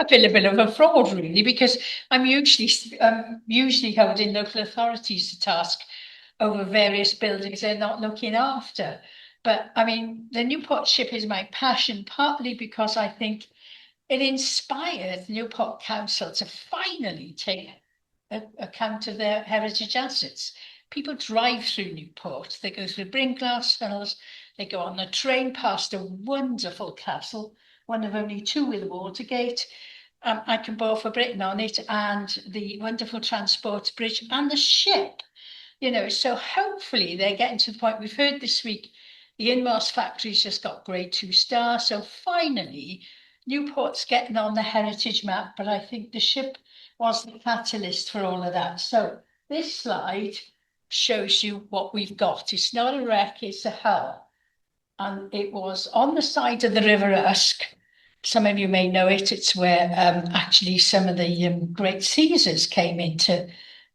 I feel a bit of a fraud, really, because I'm usually holding local authorities to task over various buildings they're not looking after. But I mean, the Newport Ship is my passion, partly because I think it inspired Newport Council to finally take account of their heritage assets. People drive through Newport, they go through Bringlass tunnels, they go on the train past a wonderful castle, one of only two with a water gate. I can bow for Britain on it, and the wonderful transport bridge and the ship. So hopefully they're getting to the point. We've heard this week the Inmost factory's just got grade 2 star. So finally, Newport's getting on the heritage map, but I think the ship was the catalyst for all of that. So this slide shows you what we've got. It's not a wreck, it's a hull. And it was on the side of the River Usk. Some of you may know it. It's where actually some of the great Caesars came into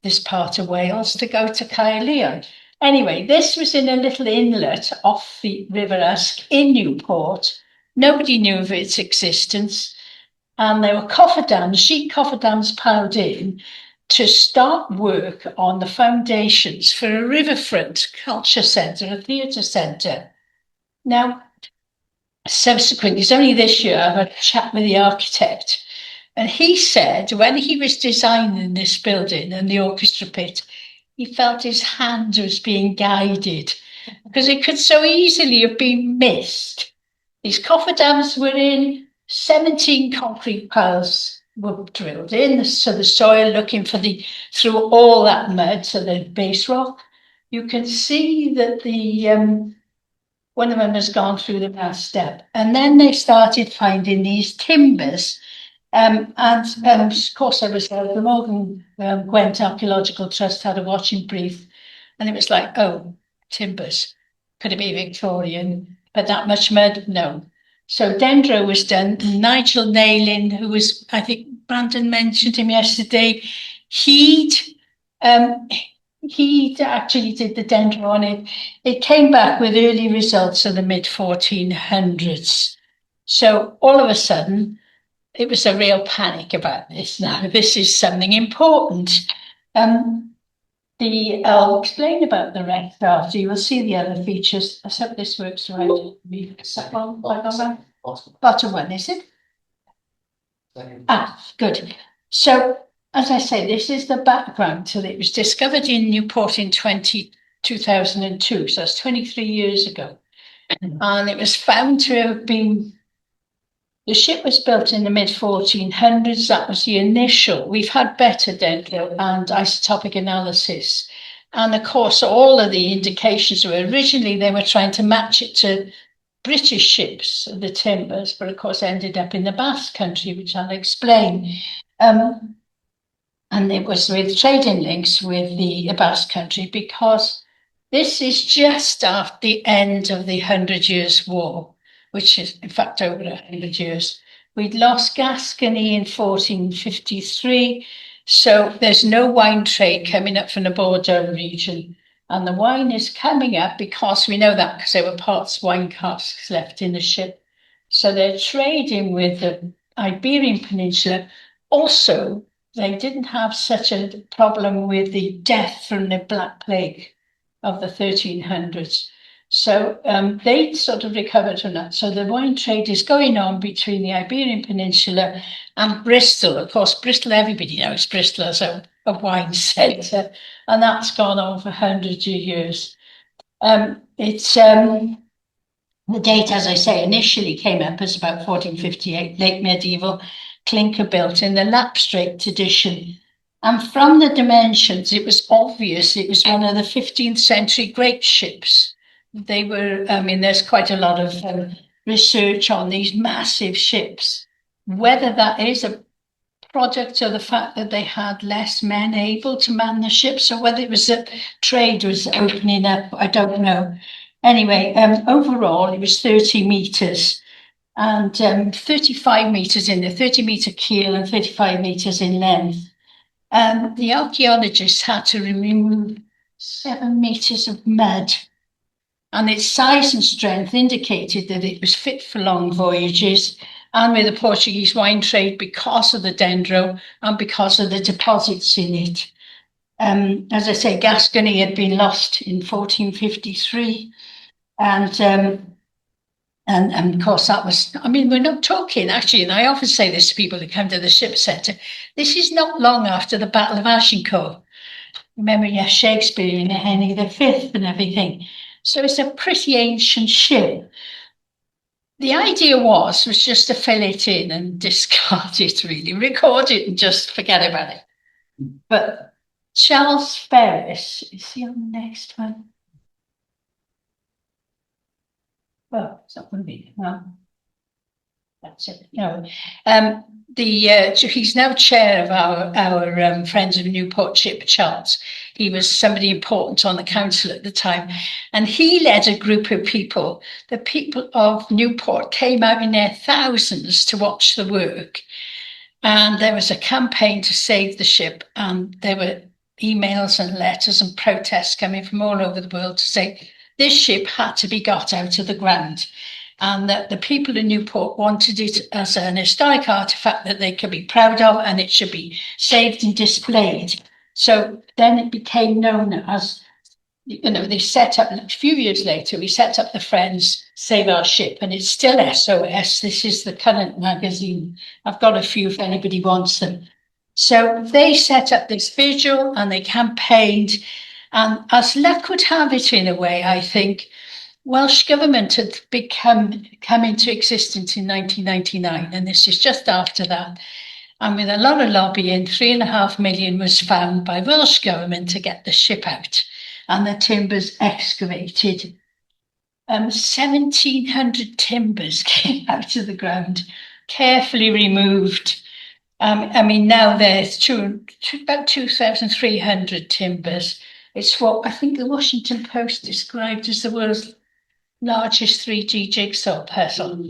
this part of Wales to go to Caerleon. Anyway, this was in a little inlet off the River Usk in Newport. Nobody knew of its existence. And there were cofferdams, sheet cofferdams piled in to start work on the foundations for a riverfront culture centre, a theatre centre. Now, subsequently, it's only this year, I've had a chat with the architect, and he said when he was designing this building and the orchestra pit, he felt his hand was being guided because it could so easily have been missed. These cofferdams were in, 17 concrete piles were drilled in, so the soil looking for through all that mud, so the base rock. You can see that the one of them has gone through the last step. And then they started finding these timbers. Of course, there was the Morgan Gwent Archaeological Trust had a watching brief, and it was like, oh, timbers. Could it be Victorian? But that much mud? No. So dendro was done. Nigel Naylin, who was, I think Brandon mentioned him yesterday, he actually did the dendro on it. It came back with early results of the mid-1400s. So all of a sudden, it was a real panic about this. Now, this is something important. I'll explain about the wreck after. You will see the other features. I hope this works right. Bottom one, is it? Good. So, as I say, this is the background to it. It was discovered in Newport in 2002, so that's 23 years ago. And it was found to have been, the ship was built in the mid-1400s. That was the initial. We've had better dendro and isotopic analysis. And of course, all of the indications were originally they were trying to match it to British ships, the timbers, but of course ended up in the Basque Country, which I'll explain. And it was with trading links with the Basque Country, because this is just after the end of the 100 Years' War, which is in fact over 100 years. We'd lost Gascony in 1453, so there's no wine trade coming up from the Bordeaux region. And the wine is coming up because we know that because there were parts wine casks left in the ship. So they're trading with the Iberian Peninsula. Also, they didn't have such a problem with the death from the Black Plague of the 1300s. So they sort of recovered from that. So the wine trade is going on between the Iberian Peninsula and Bristol. Of course, Bristol, everybody knows Bristol as a wine centre, and that's gone on for hundreds of years. It's the date, as I say, initially came up as about 1458, late medieval, clinker built in the Lapstrake tradition. And from the dimensions, it was obvious it was one of the 15th century great ships. They were, I mean, there's quite a lot of research on these massive ships. Whether that is a product of the fact that they had less men able to man the ships, or whether it was that trade was opening up, I don't know. Anyway, overall, it was 30 metres and 35 metres in the 30-metre keel and 35 metres in length. The archaeologists had to remove 7 metres of mud, and its size and strength indicated that it was fit for long voyages. and with the Portuguese wine trade because of the dendro and because of the deposits in it. As I say, Gascony had been lost in 1453, and of course that was, I mean, we're not talking actually, and I often say this to people who come to the ship centre, this is not long after the Battle of Agincourt. Remember, you have Shakespeare and Henry V and everything. So it's a pretty ancient ship. The idea was just to fill it in and discard it, really, record it and just forget about it. But Charles Ferris, is he on the next one? Well, it's not going to be. No. That's it. No. He's now chair of our Friends of Newport Ship, Charles. He was somebody important on the council at the time, and he led a group of people. The people of Newport came out in their thousands to watch the work, and there was a campaign to save the ship, and there were emails and letters and protests coming from all over the world to say this ship had to be got out of the ground, and that the people in Newport wanted it as an historic artifact that they could be proud of, and it should be saved and displayed. So then it became known as, they set up, a few years later, we set up the Friends Save Our Ship, and it's still SOS. This is the current magazine. I've got a few if anybody wants them. So they set up this vigil and they campaigned, and as luck would have it in a way, I think, Welsh government had come into existence in 1999, and this is just after that. And with a lot of lobbying, 3.5 million was found by Welsh government to get the ship out, and the timbers excavated. 1,700 timbers came out of the ground, carefully removed. I mean, now there's about 2,300 timbers. It's what I think the Washington Post described as the world's largest 3D jigsaw puzzle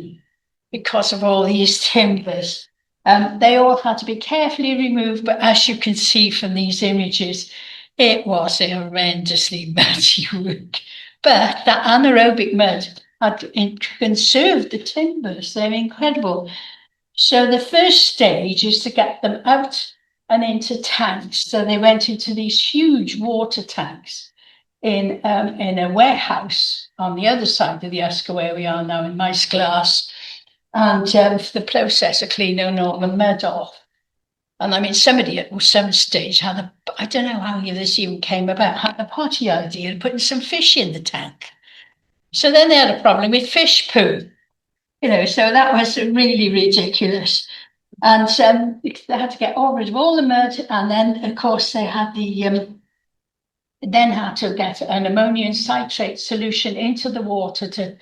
because of all these timbers. They all had to be carefully removed, but as you can see from these images, it was a horrendously muddy work. But that anaerobic mud had conserved the timbers. They're incredible. So the first stage is to get them out and into tanks. So they went into these huge water tanks in a warehouse on the other side of the Usker where we are now in Maes Glas, and the process of cleaning all the mud off. And I mean, somebody at some stage had I don't know how this even came about, had a potty idea of putting some fish in the tank. So then they had a problem with fish poo, so that was really ridiculous. And they had to get rid of all the mud, and then of course they had then had to get an ammonium citrate solution into the water to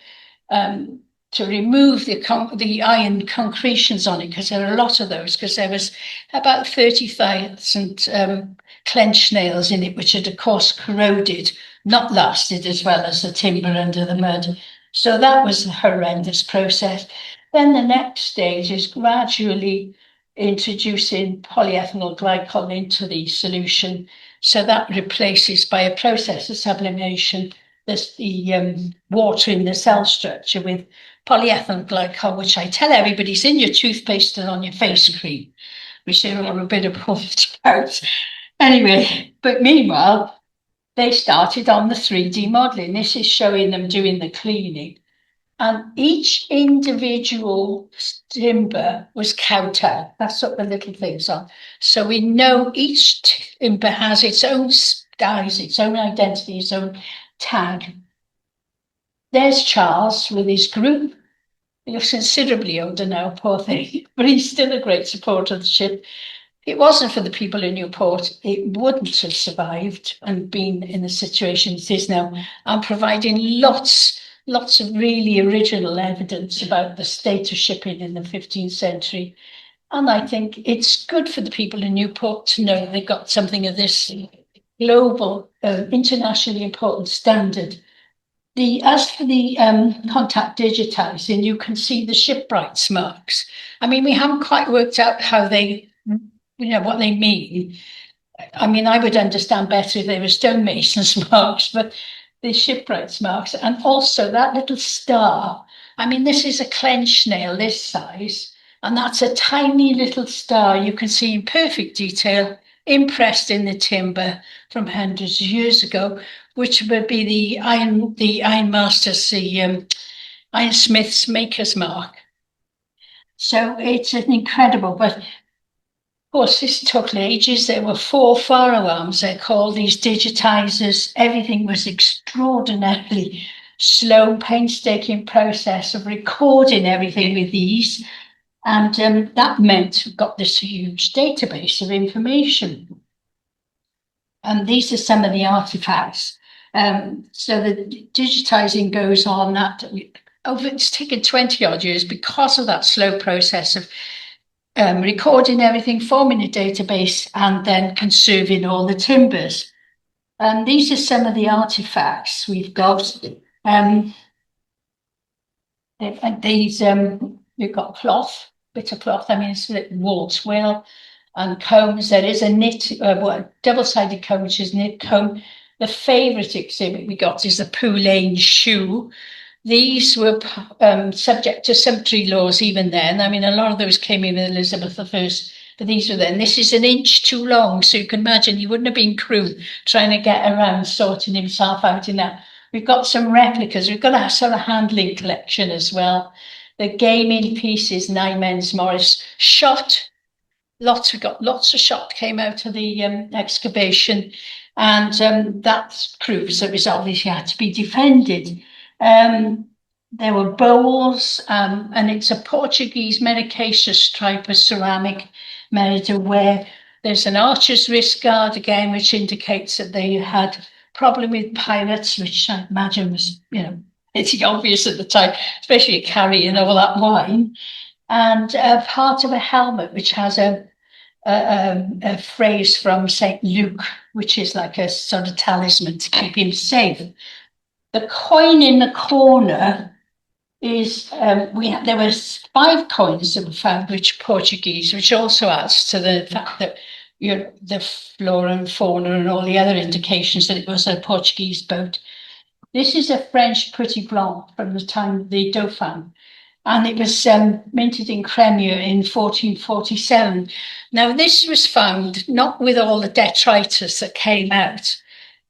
remove the iron concretions on it, because there are a lot of those, because there was about 30,000 clench nails in it, which had of course corroded, not lasted as well as the timber under the mud. So that was a horrendous process. Then the next stage is gradually introducing polyethyl glycol into the solution. So that replaces, by a process of sublimation, the water in the cell structure with polyethyl glycol, which I tell everybody is in your toothpaste and on your face cream, which they're all a bit appalled about. Anyway, but meanwhile, they started on the 3D modelling. This is showing them doing the cleaning. And each individual timber was kowtowed. That's what the little things are. So we know each timber has its own size, its own identity, its own tag. There's Charles with his group. He's considerably older now, poor thing, but he's still a great supporter of the ship. If it wasn't for the people in Newport, it wouldn't have survived and been in the situation it is now. I'm providing lots of really original evidence about the state of shipping in the 15th century. And I think it's good for the people in Newport to know they've got something of this global, internationally important standard. As for the contact digitizing, you can see the shipwrights marks. I mean, we haven't quite worked out how they, what they mean. I mean, I would understand better if they were stonemasons marks, but the shipwrights marks, and also that little star I mean, this is a clench nail this size, and that's a tiny little star you can see in perfect detail, impressed in the timber from hundreds of years ago, which would be the ironmaster's, the ironsmith's maker's mark. So it's an incredible, but of course, this took ages. There were 4 firearms. They're called these digitizers. Everything was extraordinarily slow, painstaking process of recording everything with these. And that meant we got this huge database of information. And these are some of the artifacts. So the digitizing goes on that it's taken 20 odd years because of that slow process of recording everything, forming a database, and then conserving all the timbers. And these are some of the artifacts we've got. We've got cloth, bit of cloth. I mean, it's like wool, twill, and combs. There is a knit, double-sided comb, which is knit comb. The favourite exhibit we got is the Poulain shoe. These were subject to sumptuary laws even then. I mean, a lot of those came in with Elizabeth I, but these were then. This is an inch too long, so you can imagine he wouldn't have been crew trying to get around sorting himself out in that. We've got some replicas. We've got a sort of handling collection as well. The gaming pieces, 9 men's Morris, shot. We got lots of shot came out of the excavation, and that proves that it obviously had to be defended. There were bowls, and it's a Portuguese medicaceous stripe of ceramic made where there's an archer's wrist guard again, which indicates that they had problem with pirates, which I imagine was, it's obvious at the time, especially carrying all that wine. And part of a helmet, which has a phrase from St. Luke, which is like a sort of talisman to keep him safe. The coin in the corner is, there was 5 coins that were found, which Portuguese, which also adds to the fact that the flora and fauna and all the other indications that it was a Portuguese boat. This is a French Petit Blanc from the time of the Dauphin, and it was minted in Cremier in 1447. Now, this was found not with all the detritus that came out.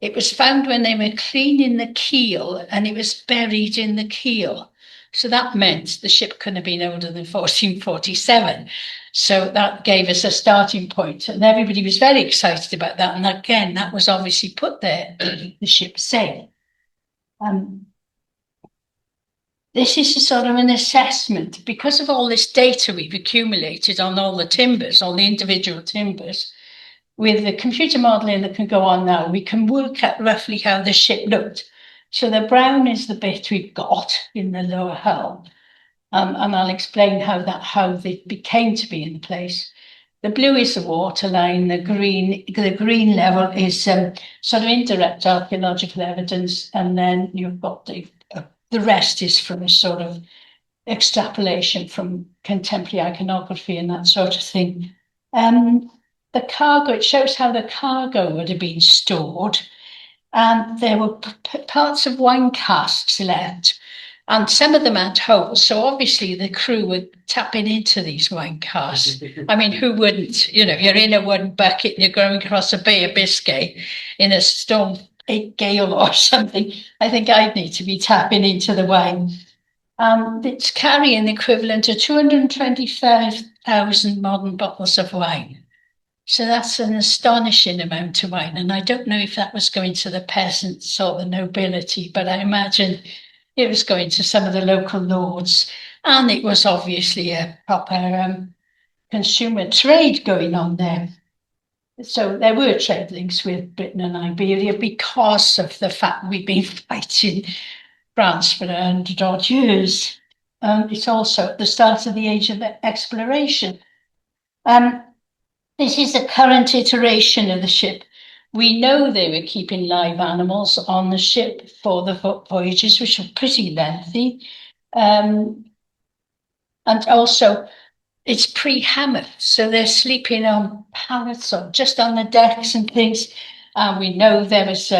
It was found when they were cleaning the keel, and it was buried in the keel. So that meant the ship couldn't have been older than 1447. So that gave us a starting point, and everybody was very excited about that. And again, that was obviously put there to keep the ship safe. This is a sort of an assessment. Because of all this data we've accumulated on all the timbers, all the individual timbers, with the computer modelling that can go on now, we can work out roughly how the ship looked. So the brown is the bit we've got in the lower hull. And I'll explain how they became to be in place. The blue is the waterline, the green level is sort of indirect archaeological evidence, and then you've got the rest is from a sort of extrapolation from contemporary iconography and that sort of thing. The cargo, it shows how the cargo would have been stored, and there were parts of wine casks left, and some of them had holes. So obviously the crew were tapping into these wine casks. I mean, who wouldn't? You're in a wooden bucket and you're going across a Bay of Biscay in a storm, a gale or something. I think I'd need to be tapping into the wine. It's carrying the equivalent of 225,000 modern bottles of wine. So that's an astonishing amount of wine. And I don't know if that was going to the peasants or the nobility, but I imagine it was going to some of the local lords. And it was obviously a proper consumer trade going on there. So there were trade links with Britain and Iberia because of the fact we've been fighting France for 100 odd years. It's also at the start of the age of exploration. This is the current iteration of the ship. We know they were keeping live animals on the ship for the voyages, which were pretty lengthy. And also, it's pre-hammered, so they're sleeping on pallets or just on the decks and things. We know there was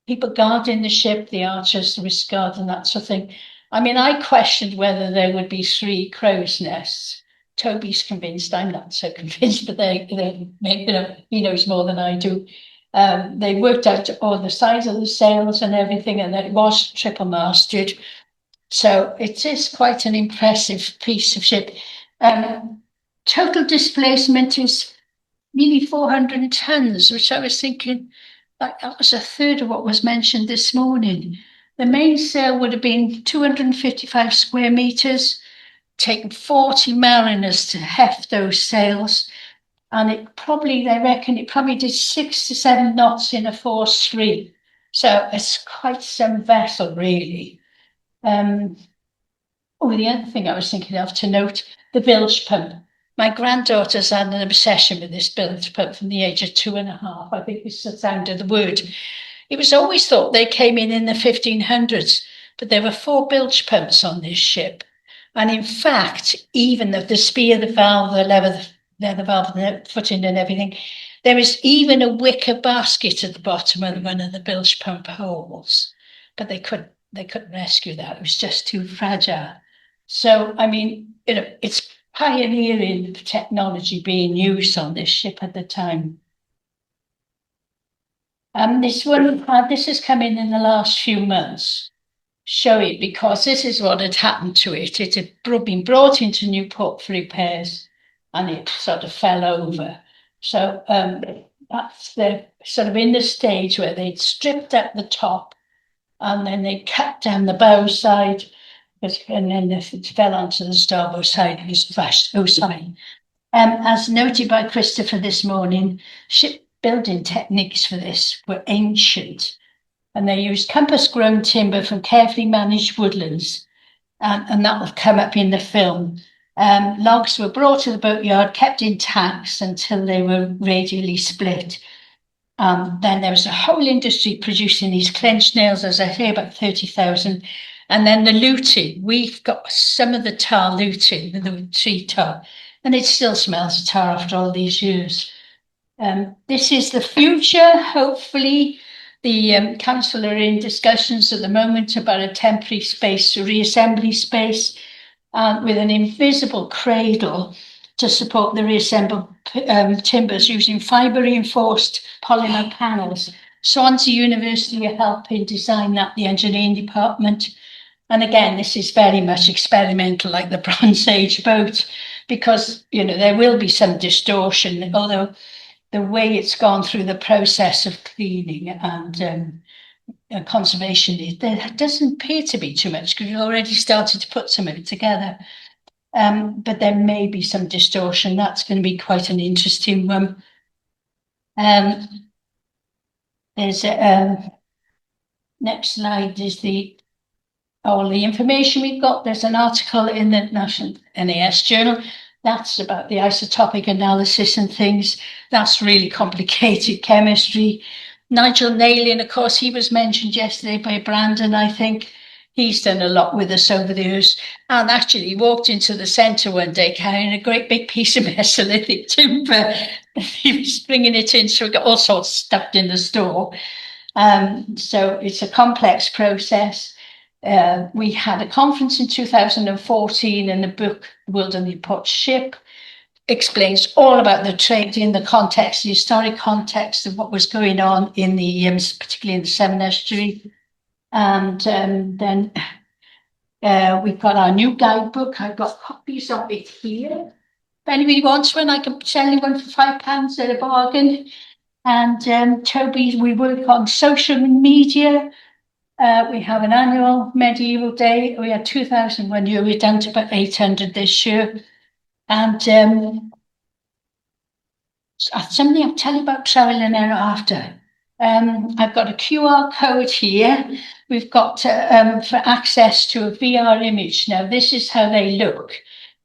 people guarding the ship, the archers, the wrist guard and that sort of thing. I mean, I questioned whether there would be 3 crow's nests. Toby's convinced. I'm not so convinced, but he knows more than I do. They worked out all the size of the sails and everything, and it was triple masted. So it is quite an impressive piece of ship. Total displacement is nearly 400 tons, which I was thinking that was a third of what was mentioned this morning. The main sail would have been 255 square meters, taken 40 mariners to heft those sails. And they reckon it probably did 6 to 7 knots in a force 3. So it's quite some vessel, really. The other thing I was thinking of to note, the bilge pump. My granddaughter's had an obsession with this bilge pump from the age of 2.5. I think it's the sound of the word. It was always thought they came in the 1500s, but there were 4 bilge pumps on this ship. And in fact, even the spear, the valve, the leather valve, the footing and everything, there is even a wicker basket at the bottom of one of the bilge pump holes. But they couldn't rescue that. It was just too fragile. So, I mean, it's pioneering technology being used on this ship at the time. This has come in the last few months. Show it because this is what had happened to it. It had been brought into Newport for repairs and it sort of fell over. So that's the sort of in the stage where they'd stripped up the top and then they cut down the bow side, and then it fell onto the starboard side and was crashed outside. As noted by Christopher this morning, shipbuilding techniques for this were ancient, and they used compass-grown timber from carefully managed woodlands, and that will come up in the film. Logs were brought to the boatyard, kept in tanks until they were radially split. Then there was a whole industry producing these clenched nails, as I say, about 30,000. And then the luting, we've got some of the tar luting, the tree tar, and it still smells of tar after all these years. This is the future, hopefully. The council are in discussions at the moment about a temporary space, a reassembly space, with an invisible cradle to support the reassembled timbers using fibre-reinforced polymer panels. Swansea University are helping design that, the engineering department. And again, this is very much experimental, like the Bronze Age boat, because, there will be some distortion, although the way it's gone through the process of cleaning and conservation, there doesn't appear to be too much because we've already started to put some of it together. But there may be some distortion. That's going to be quite an interesting one. There's next slide is all the information we've got. There's an article in the National NAS Journal. That's about the isotopic analysis and things. That's really complicated chemistry. Nigel Naylin, of course, he was mentioned yesterday by Brandon, I think. He's done a lot with us over the years. And actually, he walked into the centre one day carrying a great big piece of Mesolithic timber. He was bringing it in, so we got all sorts stuffed in the store. So it's a complex process. We had a conference in 2014, and the book, The World on the Newport Ship, explains all about the trade in the context, the historic context of what was going on in particularly in the Severn Estuary. And then we've got our new guidebook. I've got copies of it here. If anybody wants one, I can sell you one for £5 at a bargain. And Toby, we work on social media. We have an annual medieval day. We had 2,000 one year. We're down to about 800 this year. And something I'll tell you about trial and error after. I've got a QR code here. We've got for access to a VR image. Now, this is how they look.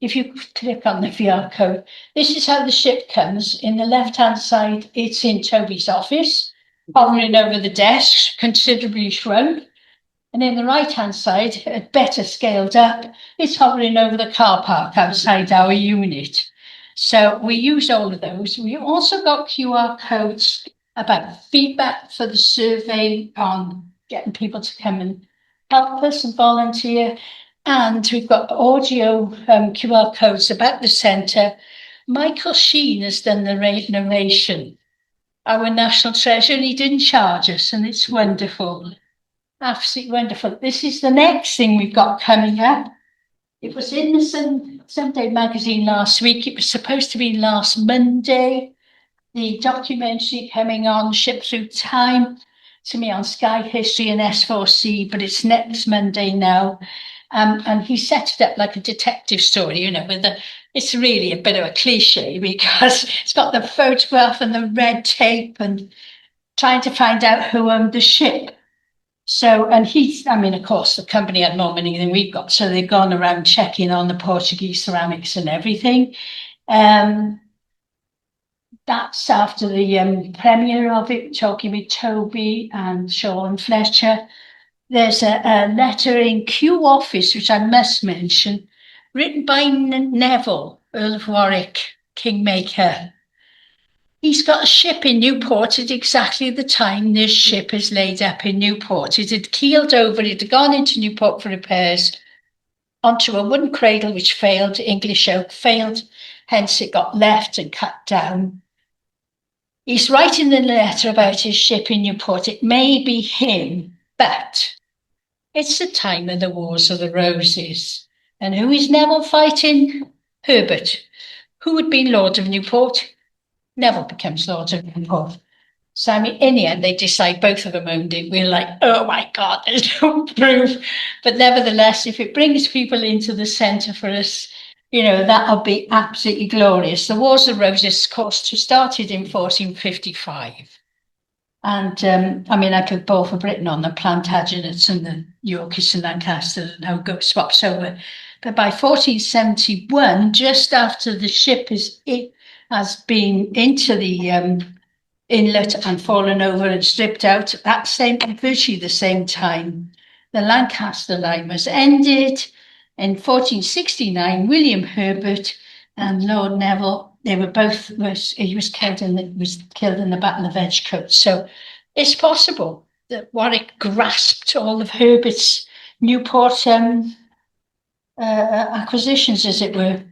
If you click on the VR code, this is how the ship comes. In the left-hand side, it's in Toby's office, hovering over the desk, considerably shrunk. And in the right-hand side, better scaled up, it's hovering over the car park outside our unit. So we use all of those. We also got QR codes about feedback for the survey on getting people to come and help us and volunteer. And we've got audio QR codes about the centre. Michael Sheen has done the narration. Our national treasure, and he didn't charge us, and it's wonderful. Absolutely wonderful. This is the next thing we've got coming up. It was in the Sunday magazine last week. It was supposed to be last Monday. The documentary coming on Ship Through Time to me on Sky History and S4C, but it's next Monday now. And he set it up like a detective story, you know, it's really a bit of a cliche because it's got the photograph and the red tape and trying to find out who owned the ship. So, and of course, the company had more money than we've got, so they've gone around checking on the Portuguese ceramics and everything. That's after the premiere of it, talking with Toby and Sean Fletcher. There's a letter in Kew Office, which I must mention, written by Neville, Earl of Warwick, Kingmaker. He's got a ship in Newport at exactly the time this ship is laid up in Newport. It had keeled over, it had gone into Newport for repairs, onto a wooden cradle which failed, English oak failed, hence it got left and cut down. He's writing the letter about his ship in Newport. It may be him, but it's the time of the Wars of the Roses. And who is Neville fighting? Herbert. Who would be Lord of Newport? Neville becomes Lord of Newport. So, I mean, in the end, they decide both of them owned it. We're like, oh my God, there's no proof. But nevertheless, if it brings people into the centre for us, you know, that'll be absolutely glorious. The Wars of Roses, of course, started in 1455. And I could bowl for Britain on the Plantagenets and the Yorkists and Lancaster and how go swaps over. But by 1471, just after the ship has been into the inlet and fallen over and stripped out, at virtually the same time, the Lancaster line was ended. In 1469, William Herbert and Lord Neville, he was killed in the Battle of Edgecote. So it's possible that Warwick grasped all of Herbert's Newport acquisitions, as it were.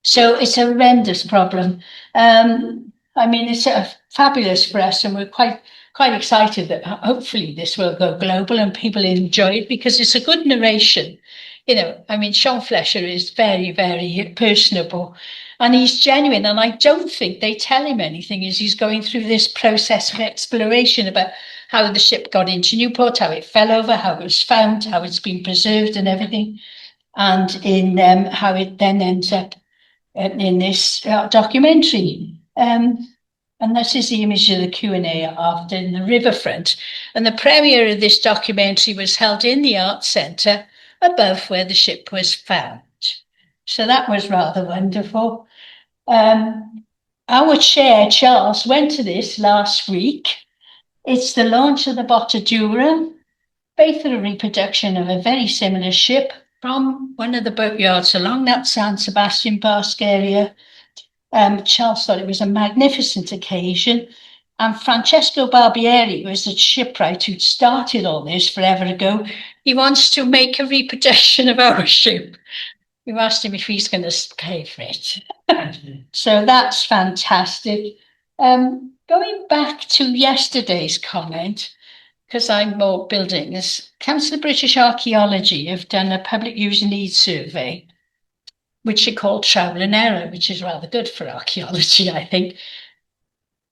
So it's a horrendous problem. It's fabulous for us, and we're quite excited that hopefully this will go global and people enjoy it because it's a good narration. You know, Sean Fletcher is very, very personable and he's genuine. And I don't think they tell him anything as he's going through this process of exploration about how the ship got into Newport, how it fell over, how it was found, how it's been preserved and everything. And in how it then ends up in this documentary. And this is the image of the Q&A after in the riverfront. And the premiere of this documentary was held in the Arts Centre above where the ship was found. So that was rather wonderful. Our chair, Charles, went to this last week. It's the launch of the Botadura, faithful reproduction of a very similar ship from one of the boatyards along that San Sebastian Basque area. Charles thought it was a magnificent occasion. And Francesco Barbieri was the shipwright who started all this forever ago. He wants to make a reproduction of our ship. We've asked him if he's going to pay for it. So that's fantastic. Going back to yesterday's comment, because I'm more buildings, Council of British Archaeology have done a public user needs survey, which they call trial and error, which is rather good for archaeology, I think.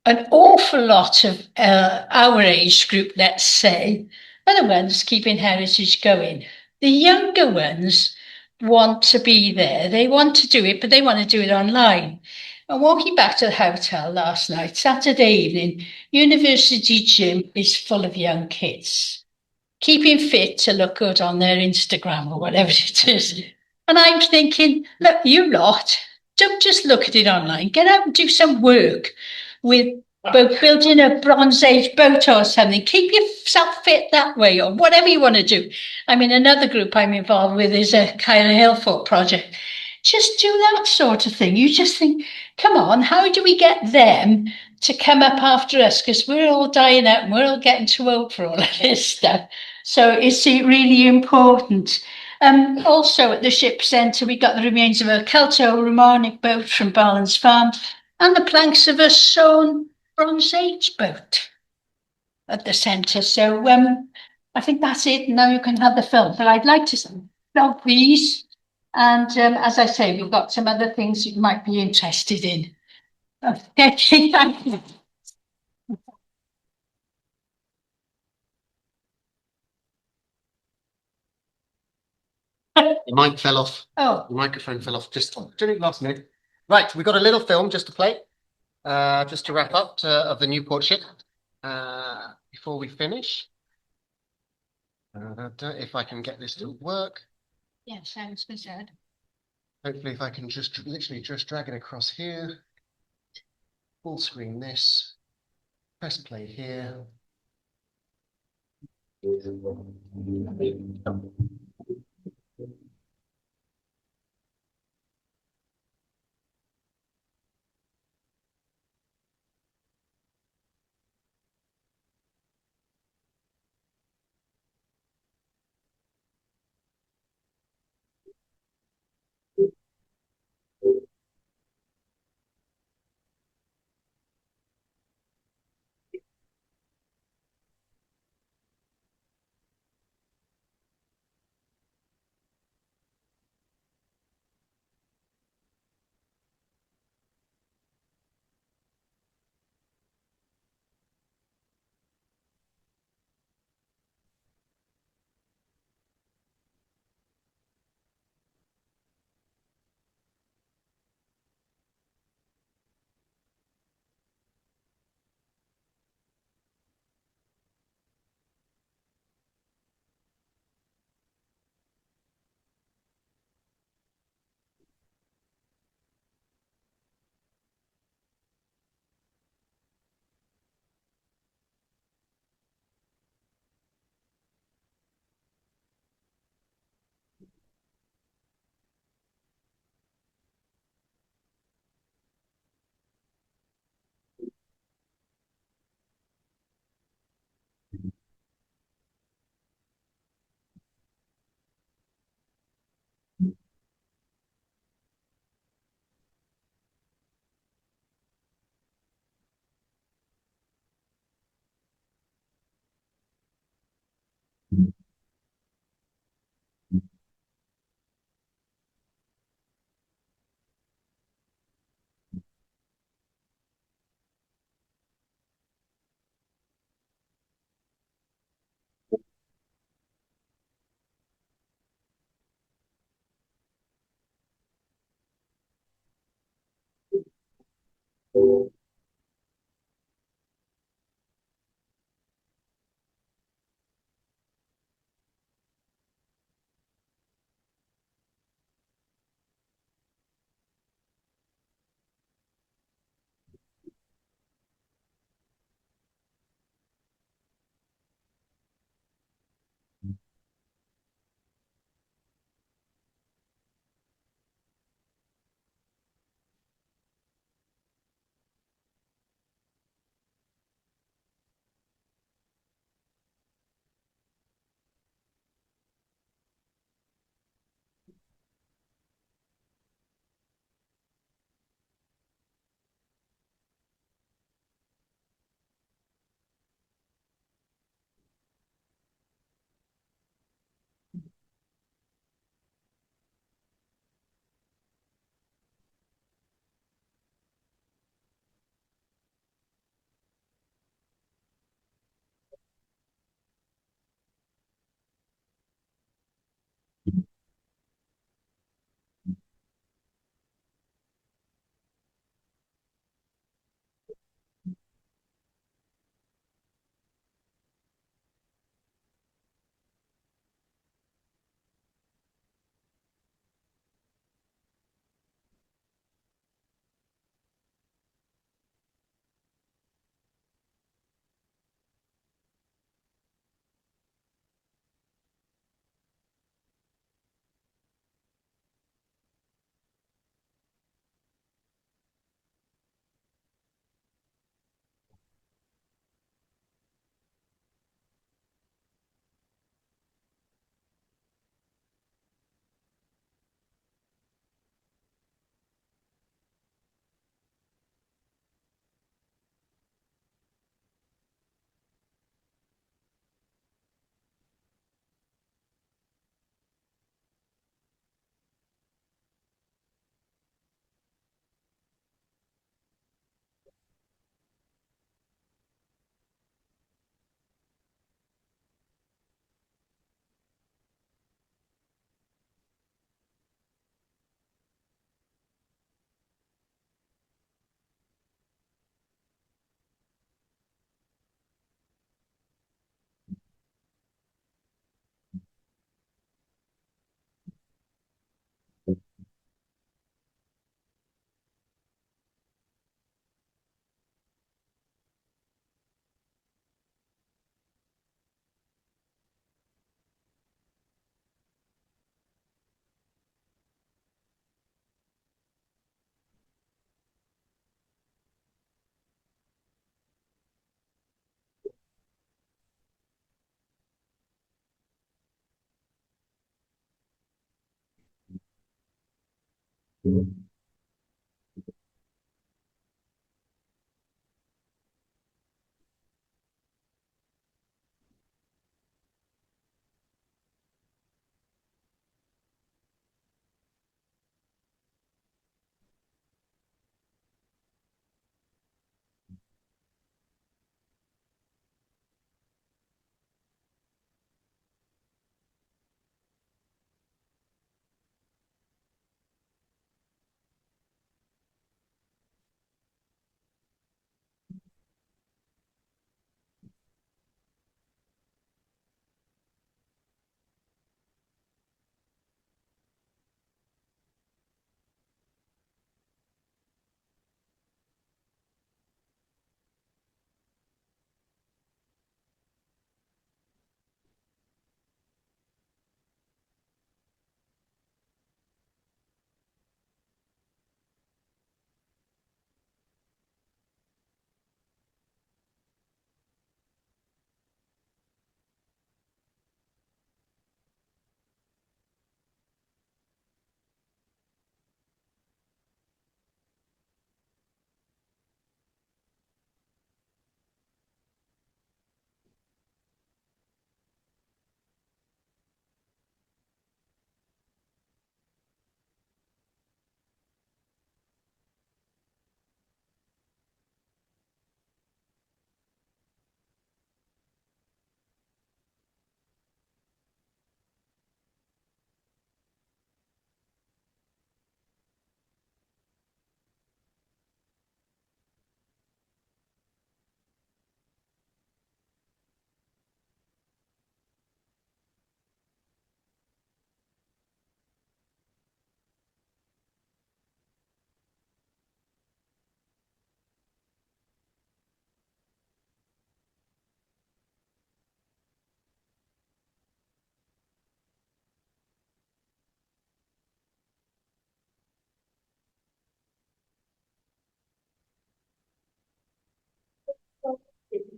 An awful lot of our age group, let's say, are the ones keeping heritage going. The younger ones want to be there. They want to do it, but they want to do it online. And walking back to the hotel last night, Saturday evening, University Gym is full of young kids, keeping fit to look good on their Instagram or whatever it is. And I'm thinking, look, you lot, don't just look at it online. Get out and do some work with building a Bronze Age boat or something. Keep yourself fit that way or whatever you want to do. Another group I'm involved with is a Kyra Hillfort project. Just do that sort of thing. You just think, come on, how do we get them to come up after us? Because we're all dying out and we're all getting too old for all of this stuff. So it's really important. Also at the ship centre, we got the remains of a Celto-Romanic boat from Barland's Farm and the planks of a sewn Bronze Age boat at the centre. So I think that's it. Now you can have the film. But I'd like to stop these. And as I say, we've got some other things you might be interested in. Okay, thank you. The mic fell off. Oh, The microphone fell off just during last minute. Right, we've got a little film just to play, just to wrap up of the Newport Ship before we finish. If I can get this to work. yeah, sounds good. Hopefully, if I can just literally just drag it across here, full screen this, press play here.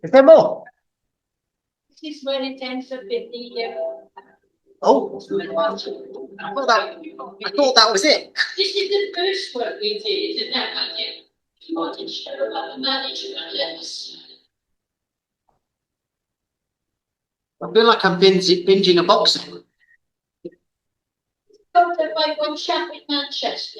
Is there more? This is where it ends up in the. Oh, I thought that was it. This is the first one we did, and then we wanted to show about the management list. I feel like I'm binging a box. Got them by one chap in Manchester.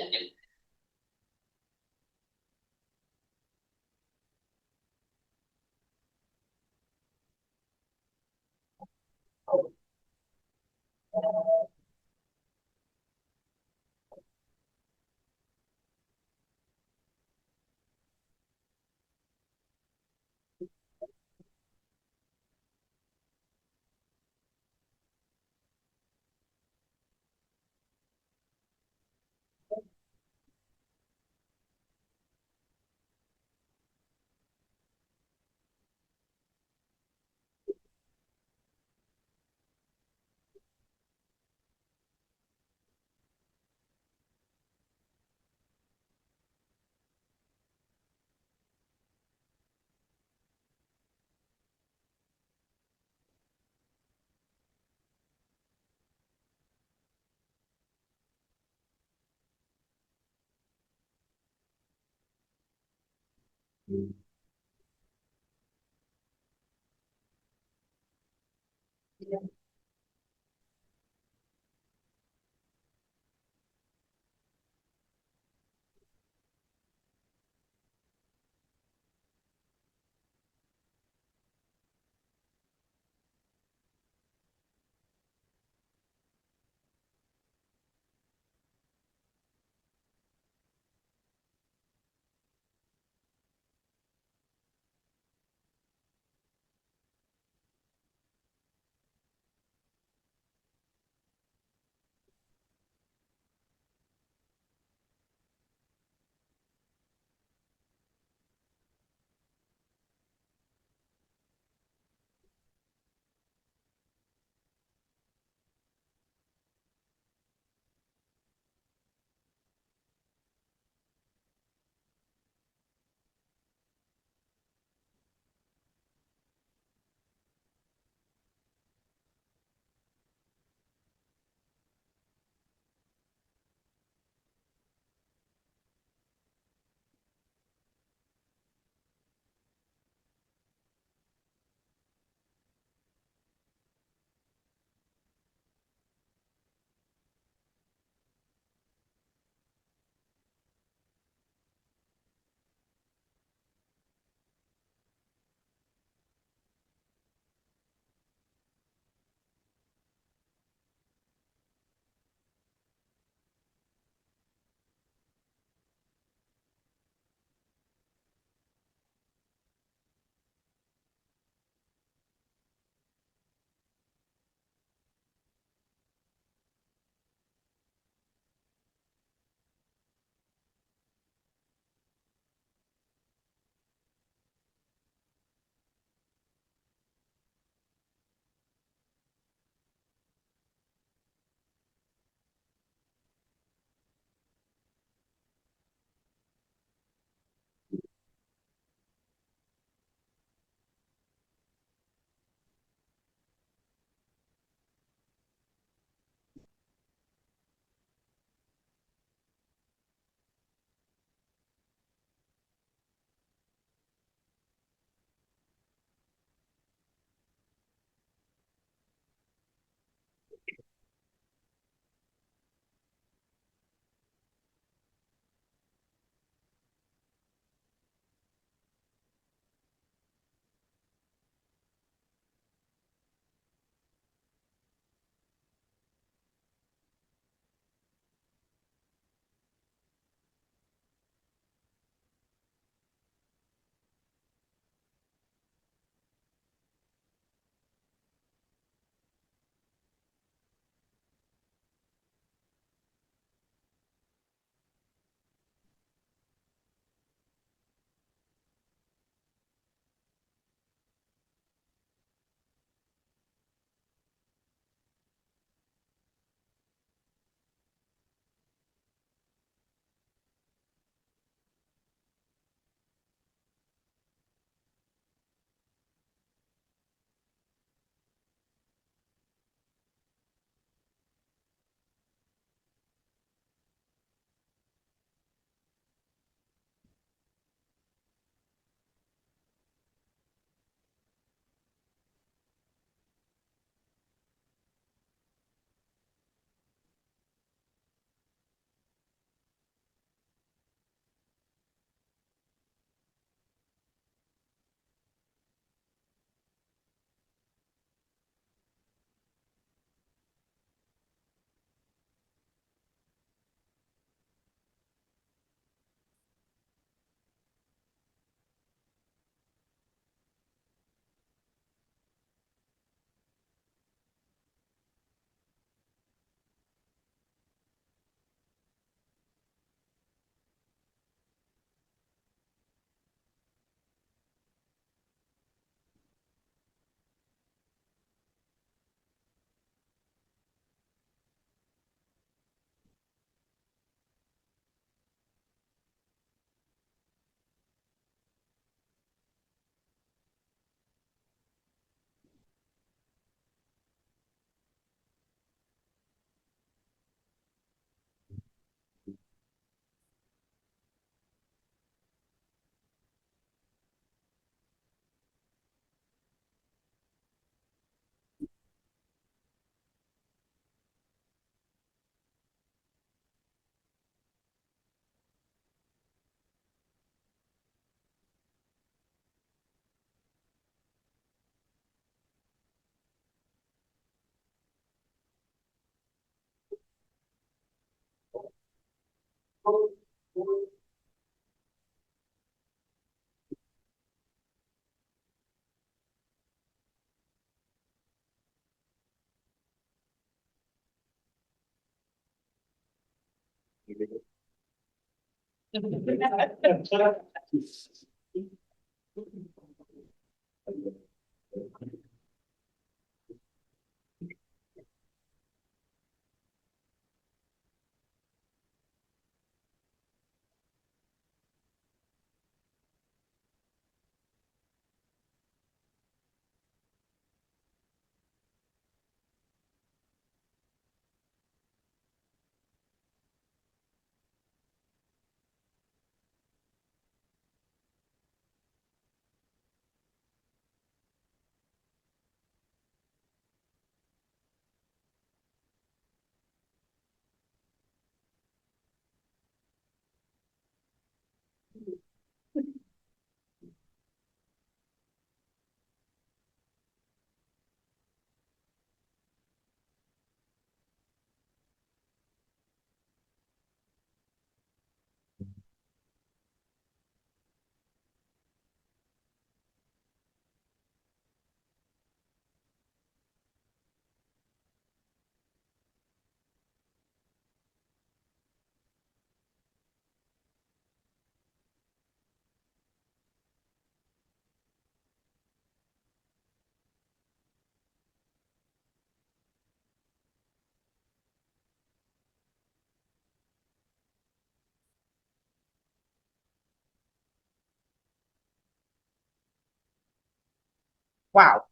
Wow,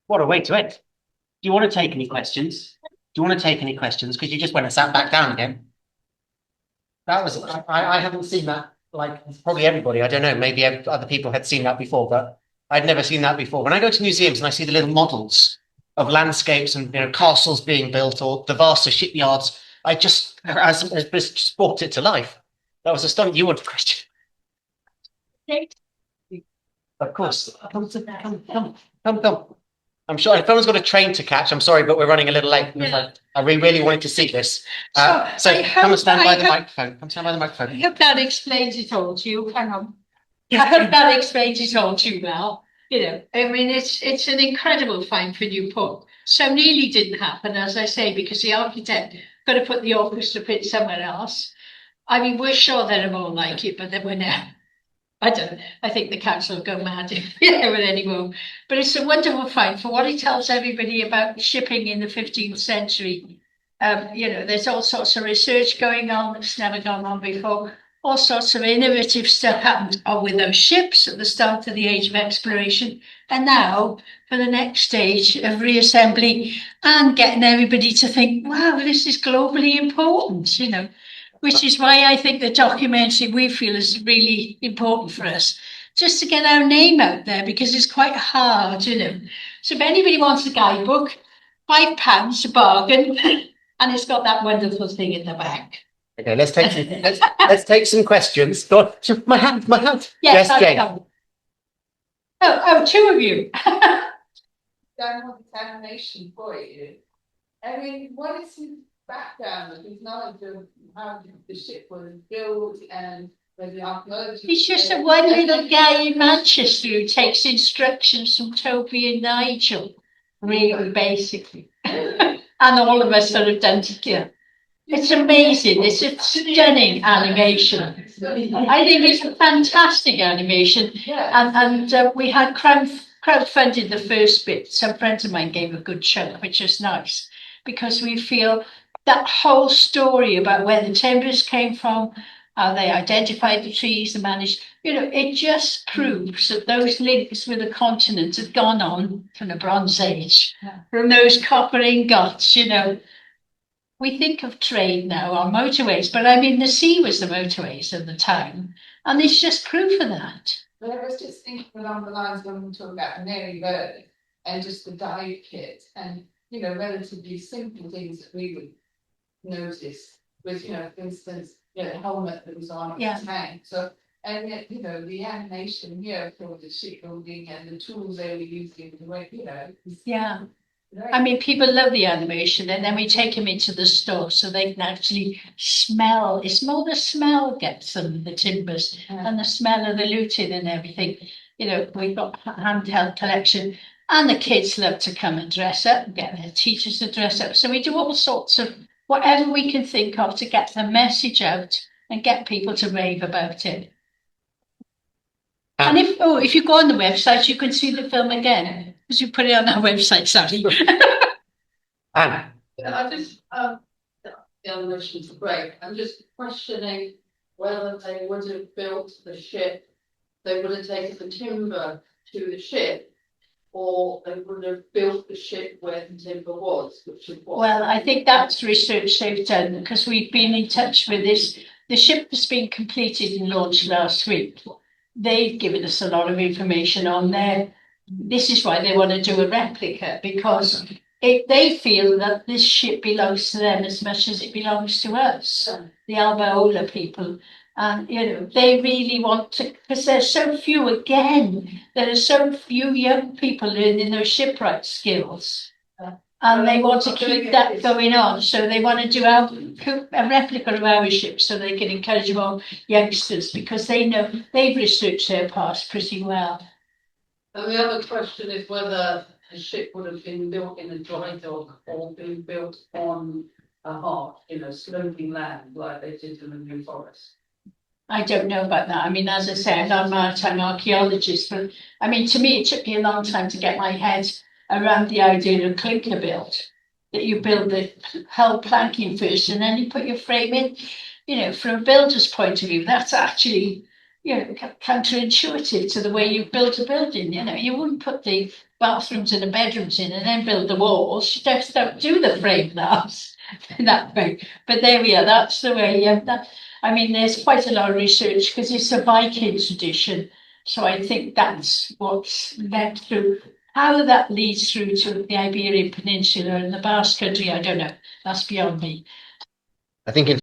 what a way to end. Do you want to take any questions? Do you want to take any questions? Because you just went and sat back down again. That was, I haven't seen that, like probably everybody, I don't know, maybe other people had seen that before, but I'd never seen that before. When I go to museums and I see the little models of landscapes and, you know, castles being built or the vaster shipyards, I just brought it to life. That was astonishing. You want a question? Of course. Come. I'm sure if anyone's got a train to catch, I'm sorry, but we're running a little late. Yeah. I really wanted to see this. So come and stand by the microphone. Come stand by the microphone. I hope that explains it all to you. Hang on. I hope that explains it all to you now. You know, I mean, it's an incredible find for Newport. So nearly didn't happen, as I say, because the architect got to put the orchestra pit somewhere else. I mean, we're sure there are more like it, but there were now. I don't. I think the council will go mad if there were any more. But it's a wonderful find for what it tells everybody about shipping in the 15th century. You know, there's all sorts of research going on that's never gone on before. All sorts of innovative stuff happened with those ships at the start of the age of exploration. And now for the next stage of reassembly and getting everybody to think, wow, this is globally important, you know. Which is why I think the documentary we feel is really important for us, just to get our name out there because it's quite hard, you know. So if anybody wants a guidebook, £5 a bargain, and it's got that wonderful thing in the back. Okay, let's take some questions. Go on. My hand. Yes, Jane. Oh, two of you. Done one examination for you. I mean, what is his background and his knowledge of how the ship was built and where the archaeology? He's just a one little guy in Manchester who takes instructions from Toby and Nigel, really, basically. And all of us sort of done together. It's amazing. It's a stunning animation. I think it's a fantastic animation. Yeah. And we had crowdfunded the first bit. Some friends of mine gave a good chunk, which is nice because we feel that whole story about where the timbers came from, how they identified the trees and managed, you know, it just proves that those links with the continent have gone on from the Bronze Age, from those copper ingots, you know. We think of trade now on motorways, but I mean, the sea was the motorways of the time, and it's just proof of that. But I was just thinking along the lines when we talk about Mary Bird and just the dive kit and, you know, relatively simple things that we would notice with, you know, for instance, you know, the helmet that was on the tank. So, and yet, you know, the animation here for the shipbuilding and the tools they were using, the way, you know. Yeah. I mean, people love the animation, and then we take them into the store so they can actually smell. It's more the smell gets them, the timbers, and the smell of the luting and everything. You know, we've got a handheld collection, and the kids love to come and dress up and get their teachers to dress up. So we do all sorts of whatever we can think of to get the message out and get people to rave about it. And if you go on the website, you can see the film again because you put it on our website. Sorry. Anne, I just, the animations are great. I'm just questioning whether they would have built the ship, they would have taken the timber to the ship, or they would have built the ship where the timber was, which is what. Well, I think that's research they've done because we've been in touch with this. The ship has been completed and launched last week. They've given us a lot of information on there. This is why they want to do a replica, because they feel that this ship belongs to them as much as it belongs to us, the Albaola people. And, you know, they really want to, because there's so few, again, there are so few young people learning those shipwright skills. And they want to keep that going on. So they want to do a replica of our ship so they can encourage more youngsters, because they know they've researched their past pretty well. And the other question is whether a ship would have been built in a dry dock or been built on a heart, sloping land like they did in the New Forest. I don't know about that. I mean, as I say, I'm not a maritime archaeologist, but I mean, to me, it took me a long time to get my head around the idea of clinker build, that you build the hull planking first and then you put your frame in. You know, from a builder's point of view, that's actually, counterintuitive to the way you build a building. You know, you wouldn't put the bathrooms and the bedrooms in and then build the walls. You just don't do the frame that way. But there we are. That's the way. I mean, there's quite a lot of research because it's a Viking tradition. So I think that's what's led through. How that leads through to the Iberian Peninsula and the Basque Country, I don't know. That's beyond me. I think in